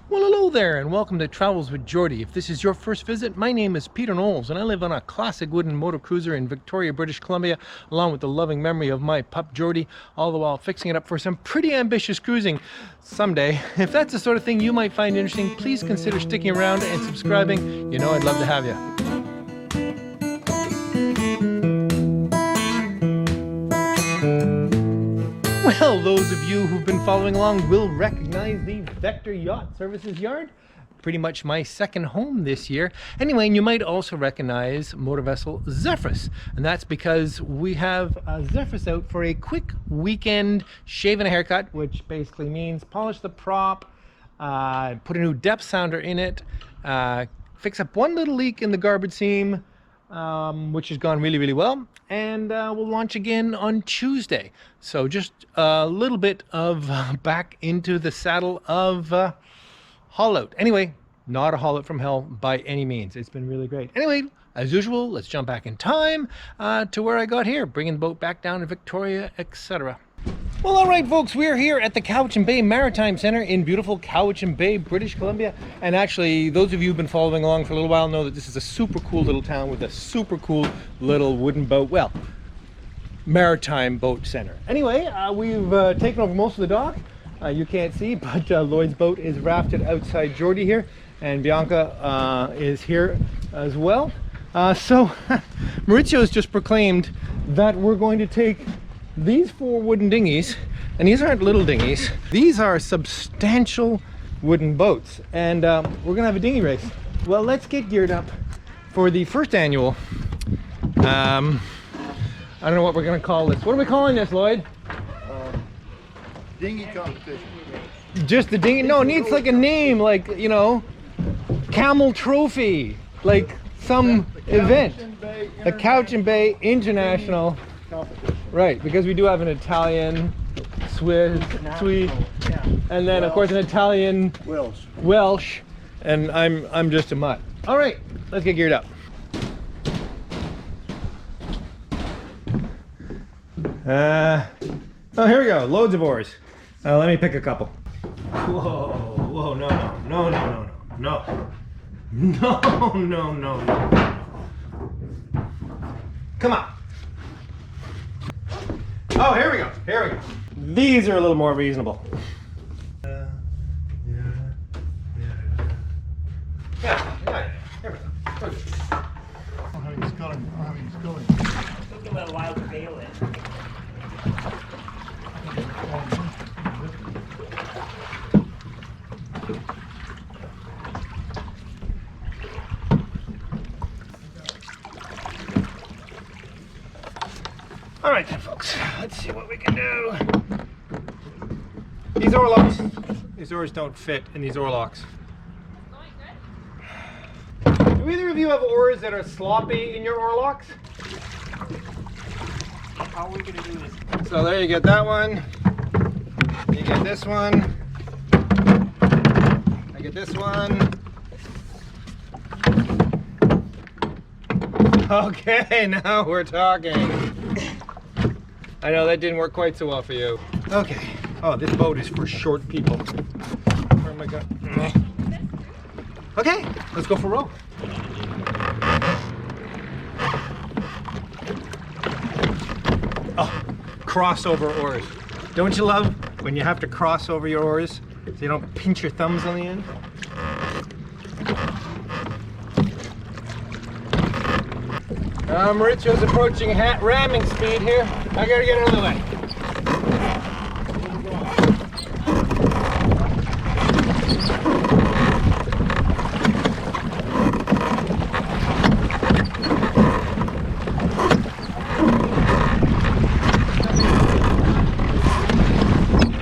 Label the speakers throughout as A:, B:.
A: Well, hello there and welcome to Travels with Geordie. If this is your first visit, my name is Peter Knowles and I live on a classic wooden motor cruiser in Victoria, British Columbia, along with the loving memory of my pup Geordie, all the while fixing it up for some pretty ambitious cruising someday. If that's the sort of thing you might find interesting, please consider sticking around and subscribing. You know I'd love to have you. Well, those of you who've been following along will recognize the Vector Yacht Services yard. Pretty much my second home this year. Anyway, and you might also recognize motor vessel Zephyrus. And that's because we have Zephyrus out for a quick weekend shave and a haircut, which basically means polish the prop, put a new depth sounder in it, fix up one little leak in the garbage seam, which has gone really, really well. And we'll launch again on Tuesday. So just a little bit of back into the saddle of haulout. Anyway, not a haulout from hell by any means. It's been really great. Anyway, as usual, let's jump back in time to where I got here, bringing the boat back down to Victoria, etc. Well, all right, folks, we're here at the Cowichan Bay Maritime Center in beautiful Cowichan Bay, British Columbia. And actually, those of you who've been following along for a little while know that this is a super cool little town with a super cool little wooden boat, well, maritime boat center. Anyway, we've taken over most of the dock. You can't see, but Lloyd's boat is rafted outside Geordie here, and Bianca is here as well. So Maurizio has just proclaimed that we're going to take these 4 wooden dinghies, and these aren't little dinghies, these are substantial wooden boats, and we're gonna have a dinghy race. Well, let's get geared up for the first annual I don't know what we're gonna call this. What are we calling this, Lloyd?
B: Dinghy competition.
A: Just the dinghy? No, it needs like a name, like, you know, Camel Trophy, like some event. The Cowichan Bay International
B: Competition.
A: Right, because we do have an Italian, Swiss, and then of course an Italian Welsh, and I'm just a mutt. All right, let's get geared up. Oh, here we go. Loads of oars. Let me pick a couple. Whoa, no. Come on. Oh, here we go. These are a little more reasonable. Yeah. Here we go.
B: I'm having sculling.
C: Look at that wild bail in.
A: All right then, folks, let's see what we can do. These oarlocks, these oars don't fit in these oarlocks. Do either of you have oars that are sloppy in your oarlocks?
C: How are we going to do this?
A: So there you get that one. You get this one. I get this one. Okay, now we're talking. I know that didn't work quite so well for you. Okay. Oh, this boat is for short people. Where am I going? Okay, let's go for a row. Oh, crossover oars. Don't you love when you have to cross over your oars so you don't pinch your thumbs on the end? Maurizio's approaching ramming speed here. I gotta get out of the way.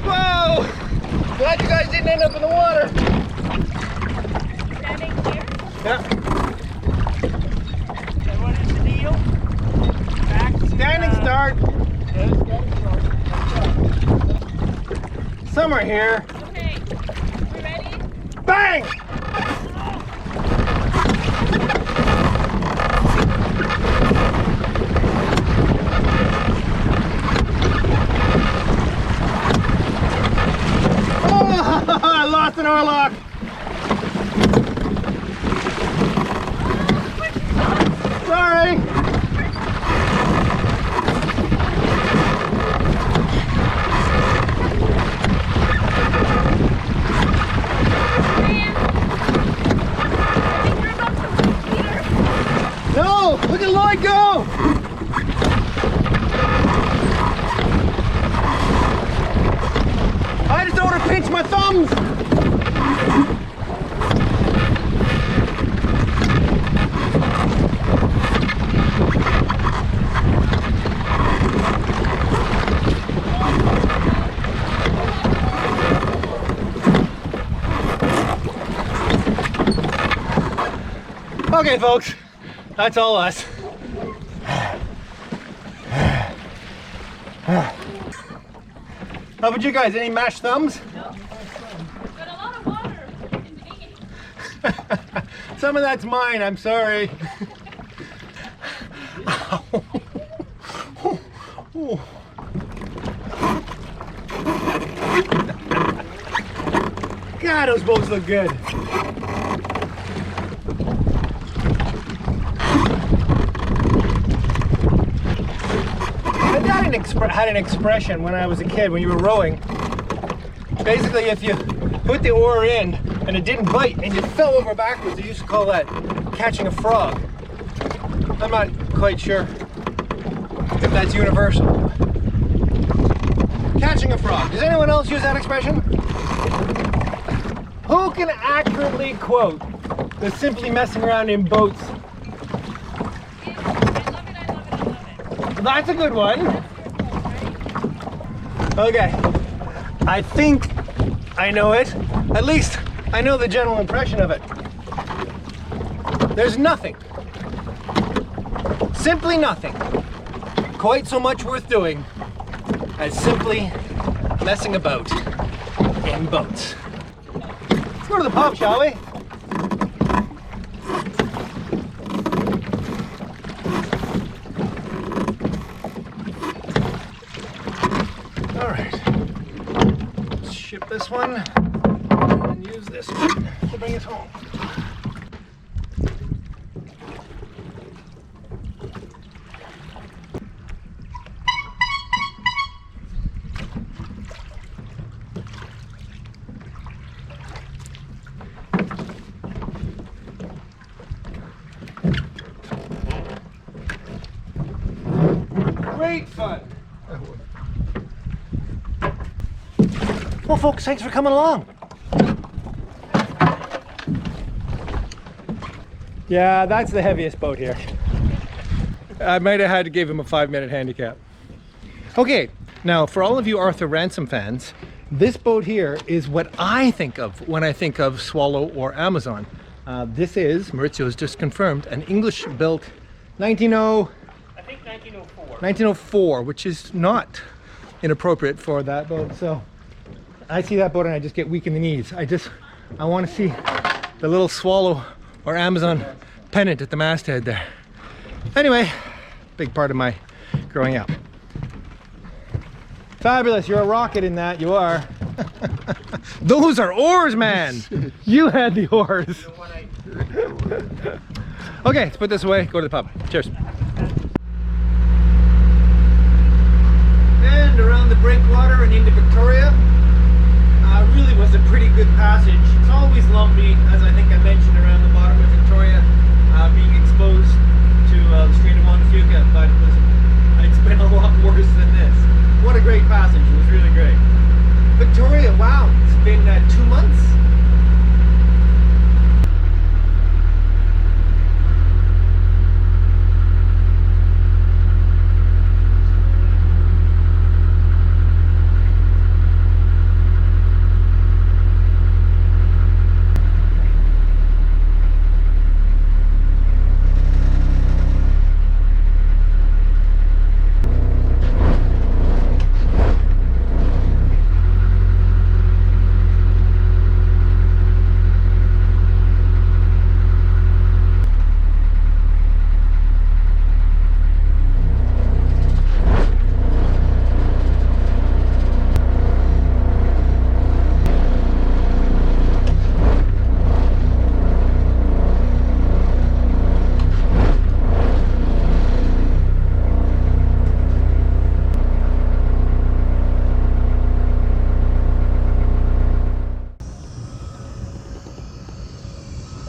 A: Whoa! Glad you guys didn't end up in the water.
C: Standing here?
A: Yeah. Standing start. Somewhere here.
C: Okay, we ready?
A: Bang! Oh, I lost an oarlock. Okay, folks, that's all us. How about you guys? Any mashed thumbs?
C: No. Got a lot of water in me.
A: Some of that's mine, I'm sorry. God, those boats look good. My dad had an expression when I was a kid, when you were rowing. Basically, if you put the oar in and it didn't bite and you fell over backwards, they used to call that catching a frog. I'm not quite sure if that's universal. Catching a frog. Does anyone else use that expression? Who can accurately quote the simply messing around in boats? That's a good one. Okay. I think I know it. At least I know the general impression of it. There's nothing, simply nothing, quite so much worth doing as simply messing about in boats. Let's go to the pub, shall we? All right. Let's ship this one and use this one to bring us home. Great fun. Well, folks, thanks for coming along. Yeah, that's the heaviest boat here. I might have had to give him a 5-minute handicap. Okay, now for all of you Arthur Ransom fans, this boat here is what I think of when I think of Swallow or Amazon. This is, Maurizio has just confirmed, an English-built 1904, which is not inappropriate for that boat. So I see that boat and I just get weak in the knees. I want to see the little Swallow or Amazon pennant at the masthead there. Anyway, big part of my growing up. Fabulous, you're a rocket in that, you are. Those are oars, man. You had the oars. Okay, let's put this away, go to the pub. Cheers. And around the breakwater and into Victoria. Really was a pretty good passage. It's always lumpy, as I think I mentioned, around the bottom of Victoria, being exposed to the Strait of Montefiore, but it's been a lot worse than this. What a great passage, it was really great. Victoria, wow, it's been 2 months.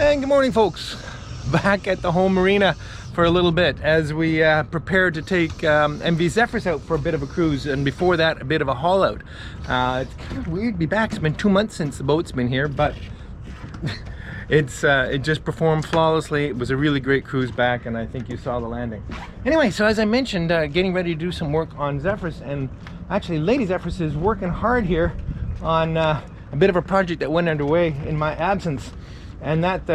A: And good morning, folks. Back at the home marina for a little bit as we prepare to take MV Zephyrus out for a bit of a cruise, and before that a bit of a haul out. It's kind of weird to be back. It's been 2 months since the boat's been here, but it just performed flawlessly. It was a really great cruise back, and I think you saw the landing. Anyway, so as I mentioned, getting ready to do some work on Zephyrus, and actually Lady Zephyrus is working hard here on a bit of a project that went underway in my absence. And that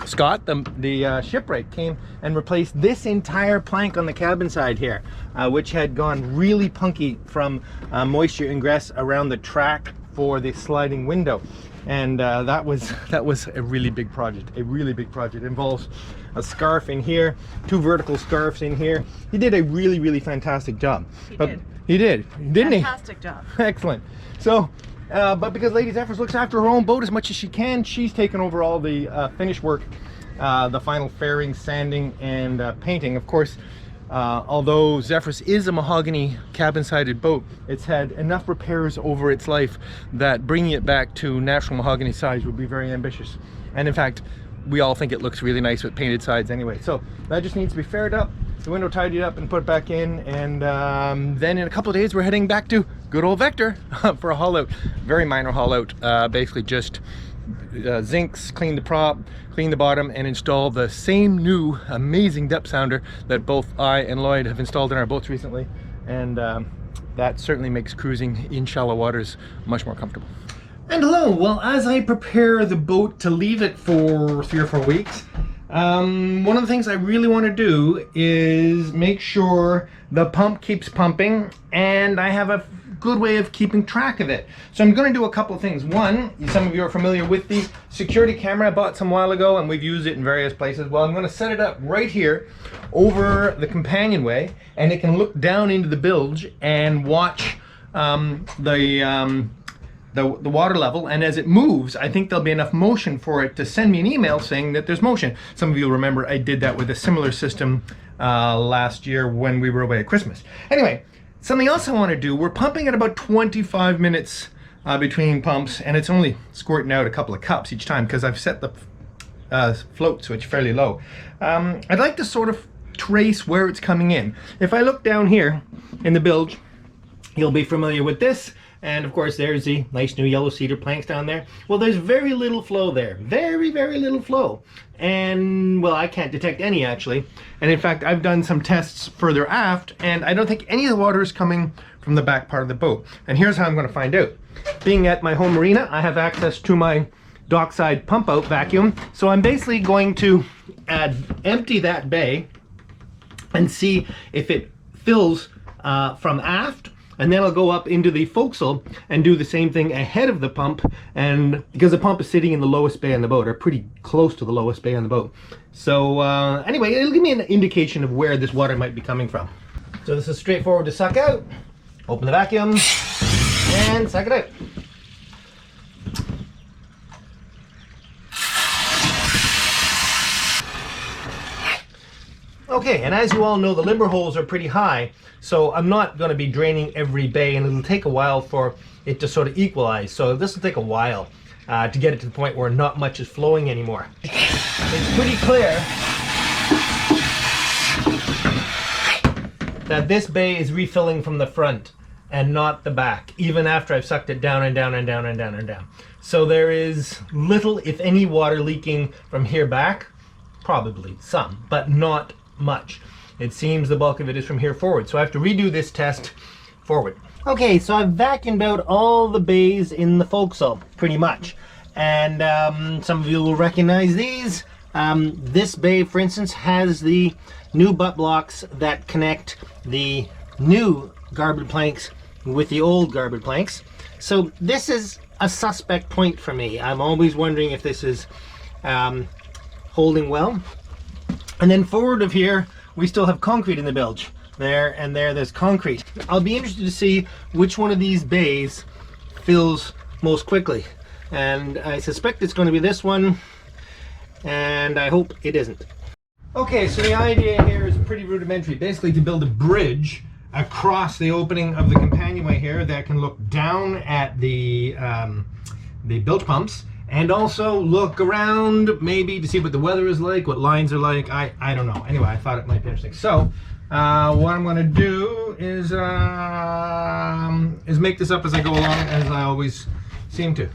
A: Scott, the shipwright, came and replaced this entire plank on the cabin side here, which had gone really punky from moisture ingress around the track for the sliding window. And that was a really big project. A really big project. It involves a scarf in here, 2 vertical scarves in here. He did a really fantastic job. He did, didn't he?
D: Fantastic job.
A: Excellent. So, but because Lady Zephyrus looks after her own boat as much as she can, she's taken over all the finish work, the final fairing, sanding, and painting. Of course, although Zephyrus is a mahogany cabin-sided boat, it's had enough repairs over its life that bringing it back to natural mahogany size would be very ambitious. And in fact, we all think it looks really nice with painted sides anyway. So that just needs to be faired up, the window tidied up and put back in, and then in a couple of days we're heading back to good old Vector for a haul out. Very minor haul out, basically just zincs, clean the prop, clean the bottom, and install the same new amazing depth sounder that both I and Lloyd have installed in our boats recently, and that certainly makes cruising in shallow waters much more comfortable. And hello, well, as I prepare the boat to leave it for 3 or 4 weeks, one of the things I really want to do is make sure the pump keeps pumping and I have a good way of keeping track of it. So I'm going to do a couple of things. One, some of you are familiar with the security camera I bought some while ago, and we've used it in various places. Well, I'm going to set it up right here over the companionway, and it can look down into the bilge and watch the water level, and as it moves, I think there'll be enough motion for it to send me an email saying that there's motion. Some of you will remember I did that with a similar system last year when we were away at Christmas. Anyway, something else I want to do, we're pumping at about 25 minutes between pumps, and it's only squirting out a couple of cups each time because I've set the float switch fairly low. I'd like to sort of trace where it's coming in. If I look down here in the bilge, you'll be familiar with this. And of course, there's the nice new yellow cedar planks down there. Well, there's very little flow there. Very little flow. And, well, I can't detect any, actually. And in fact, I've done some tests further aft, and I don't think any of the water is coming from the back part of the boat. And here's how I'm going to find out. Being at my home marina, I have access to my dockside pump out vacuum. So I'm basically going to empty that bay and see if it fills from aft. And then I'll go up into the forecastle and do the same thing ahead of the pump, and because the pump is sitting in the lowest bay on the boat, or pretty close to the lowest bay on the boat. So anyway, it'll give me an indication of where this water might be coming from. So this is straightforward to suck out. Open the vacuum and suck it out. Okay, and as you all know, the limber holes are pretty high, so I'm not going to be draining every bay, and it'll take a while for it to sort of equalize. So this will take a while to get it to the point where not much is flowing anymore. It's pretty clear that this bay is refilling from the front and not the back, even after I've sucked it down and down and down and down and down. So there is little, if any, water leaking from here back. Probably some, but not much. It seems the bulk of it is from here forward, so I have to redo this test forward. Okay, so I've vacuumed out all the bays in the forecastle, pretty much. And some of you will recognize these. This bay, for instance, has the new butt blocks that connect the new garboard planks with the old garboard planks. So this is a suspect point for me. I'm always wondering if this is holding well. And then forward of here, we still have concrete in the bilge. There and there's concrete. I'll be interested to see which one of these bays fills most quickly. And I suspect it's going to be this one, and I hope it isn't. Okay, so the idea here is pretty rudimentary. Basically to build a bridge across the opening of the companionway here that can look down at the bilge pumps, and also look around maybe to see what the weather is like, what lines are like. I don't know. Anyway, I thought it might be interesting. So what I'm going to do is make this up as I go along, as I always seem to.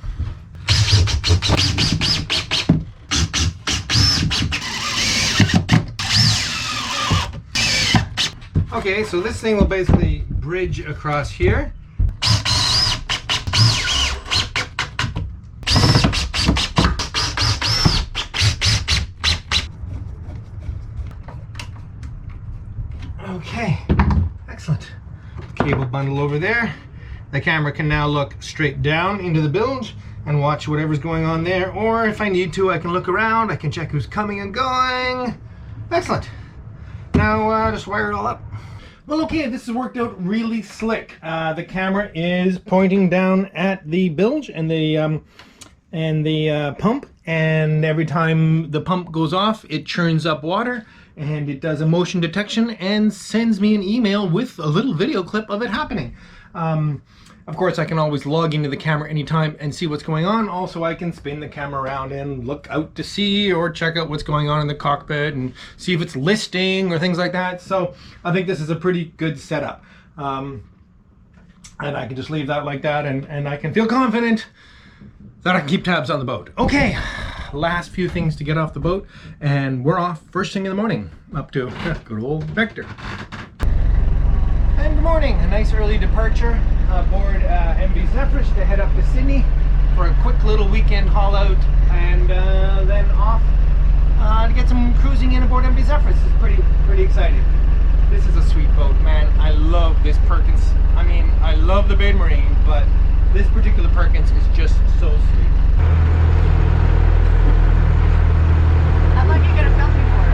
A: Okay, so this thing will basically bridge across here. cable bundle over there. The camera can now look straight down into the bilge and watch whatever's going on there, or if I need to, I can look around, I can check who's coming and going. Excellent. Now just wire it all up. Well, okay, this has worked out really slick. The camera is pointing down at the bilge and the pump, and every time the pump goes off, it churns up water, and it does a motion detection and sends me an email with a little video clip of it happening. Of course, I can always log into the camera anytime and see what's going on. Also, I can spin the camera around and look out to sea or check out what's going on in the cockpit and see if it's listing or things like that. So I think this is a pretty good setup. And I can just leave that like that, and I can feel confident that I can keep tabs on the boat. Okay, last few things to get off the boat, and we're off first thing in the morning up to good old Vector. And good morning, a nice early departure aboard MV Zephyrus to head up to Sydney for a quick little weekend haul out, and then off to get some cruising in aboard MV Zephyrus. It's pretty exciting. This is a sweet boat, man. I love this Perkins. I mean, I love the Bay Marine, but this particular Perkins is just so sweet.
C: How long are you gonna film me for?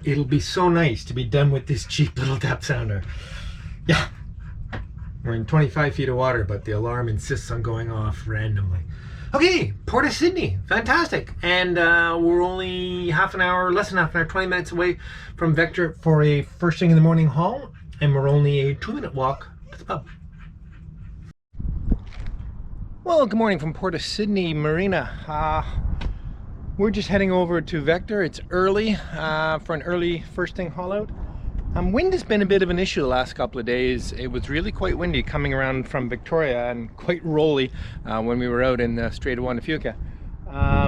A: It'll be so nice to be done with this cheap little depth sounder. Yeah, we're in 25 feet of water, but the alarm insists on going off randomly. Okay, Port of Sydney, fantastic. And we're only half an hour, less than half an hour, 20 minutes away from Vector for a first thing in the morning haul, and we're only a 2-minute walk to the pub. Well, good morning from Port of Sydney Marina. We're just heading over to Vector. It's early for an early first thing haul out. Wind has been a bit of an issue the last couple of days. It was really quite windy coming around from Victoria and quite rolly when we were out in the Strait of Juan de Fuca.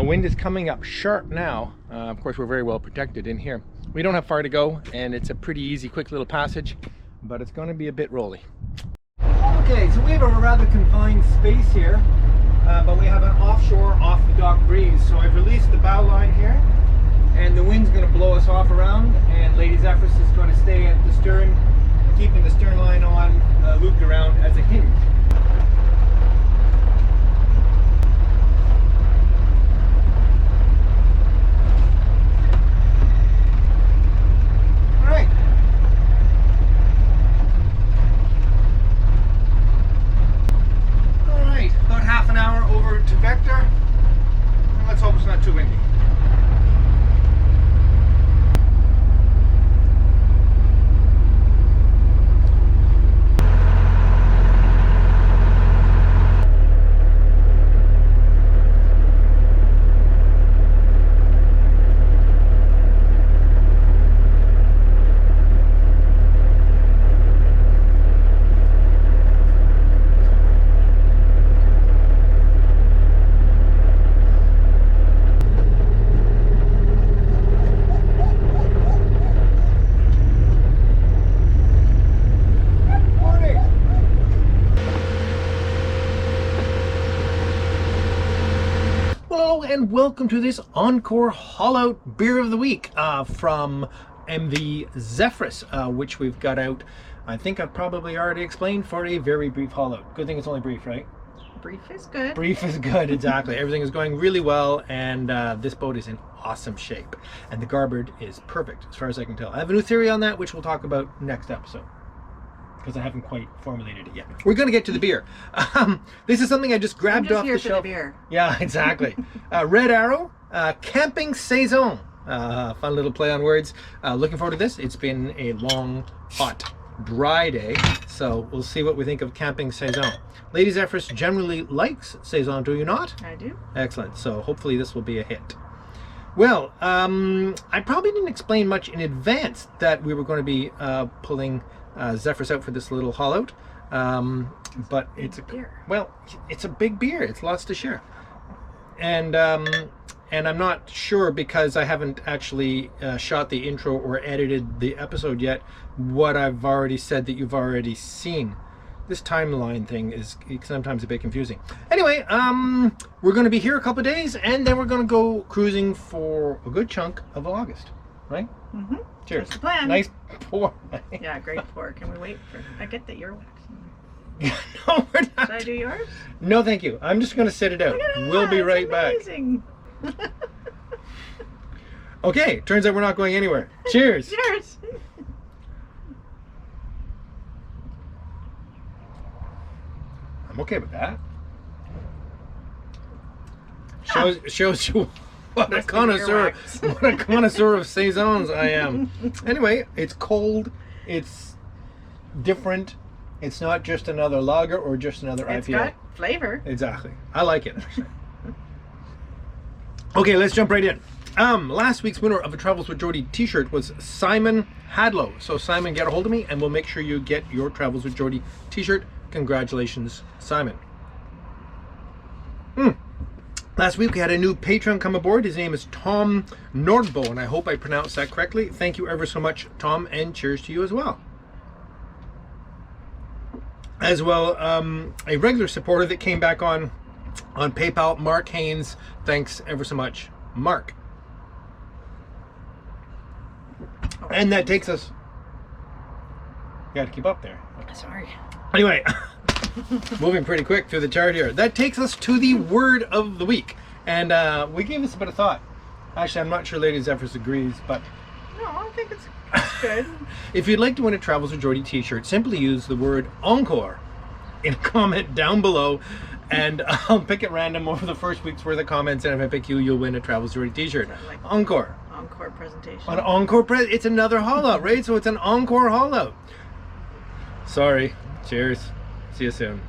A: Wind is coming up sharp now. Of course, we're very well protected in here. We don't have far to go, and it's a pretty easy, quick little passage, but it's going to be a bit rolly. Okay, so we have a rather confined space here. But we have an offshore, off-the-dock breeze. So I've released the bow line here, and the wind's going to blow us off around, and Lady Zephyrus is going to stay at the stern, keeping the stern line on, looped around as a hinge. Vector, and let's hope it's not too windy. And welcome to this encore haul out beer of the week from MV Zephyrus, which we've got out, I think I've probably already explained, for a very brief haul out. Good thing it's only brief, right?
C: Brief is good.
A: Brief is good, exactly. Everything is going really well, and this boat is in awesome shape, and the garboard is perfect as far as I can tell. I have a new theory on that, which we'll talk about next episode, because I haven't quite formulated it yet. We're going to get to the beer. This is something I just grabbed off the shelf.
C: The beer.
A: Yeah, exactly. Red Arrow, Camping Saison. Fun little play on words. Looking forward to this. It's been a long, hot, dry day, so we'll see what we think of Camping Saison. Lady Zephyrus generally likes Saison, do you not?
C: I do.
A: Excellent. So hopefully this will be a hit. Well, I probably didn't explain much in advance that we were going to be pulling Zephyrus out for this little haul out. But it's it's a big beer. It's lots to share. And I'm not sure, because I haven't actually shot the intro or edited the episode yet, what I've already said that you've already seen. This timeline thing is sometimes a bit confusing. Anyway, we're going to be here a couple of days, and then we're going to go cruising for a good chunk of August, right?
D: Mm-hmm.
A: Cheers.
D: That's the plan.
A: Nice pour.
D: Yeah, great pour. Can we wait for? I get that you're waxing.
A: No, we're not.
D: Should I do yours?
A: No, thank you. I'm just going to sit it out. We'll be right back.
D: Amazing.
A: Okay, turns out we're not going anywhere. Cheers.
D: Cheers.
A: I'm okay with that. Shows you what a connoisseur of saisons I am. Anyway, it's cold. It's different. It's not just another lager or just another IPA.
D: It's got flavor.
A: Exactly. I like it, actually. Okay, let's jump right in. Last week's winner of a Travels with Geordie t-shirt was Simon Hadlow. So Simon, get a hold of me and we'll make sure you get your Travels with Geordie t-shirt. Congratulations, Simon. Last week we had a new patron come aboard. His name is Tom Nordbo, and I hope I pronounced that correctly. Thank you ever so much, Tom, and cheers to you as well. As well, a regular supporter that came back on PayPal, Mark Haynes. Thanks ever so much, Mark. And that takes us... You got to keep up there.
D: Sorry.
A: Anyway, moving pretty quick through the chart here. That takes us to the word of the week. And we gave this a bit of thought. Actually, I'm not sure Lady Zephyrus agrees, but...
D: No, I think it's good.
A: If you'd like to win a Travels with Geordie t-shirt, simply use the word encore in a comment down below, and I'll pick at random over the first week's worth of comments, and if I pick you, you'll win a Travels with Geordie t-shirt.
D: Like
A: Encore.
D: Encore presentation.
A: An encore it's another haul out, right? So it's an encore haul out. Sorry. Cheers. See you soon.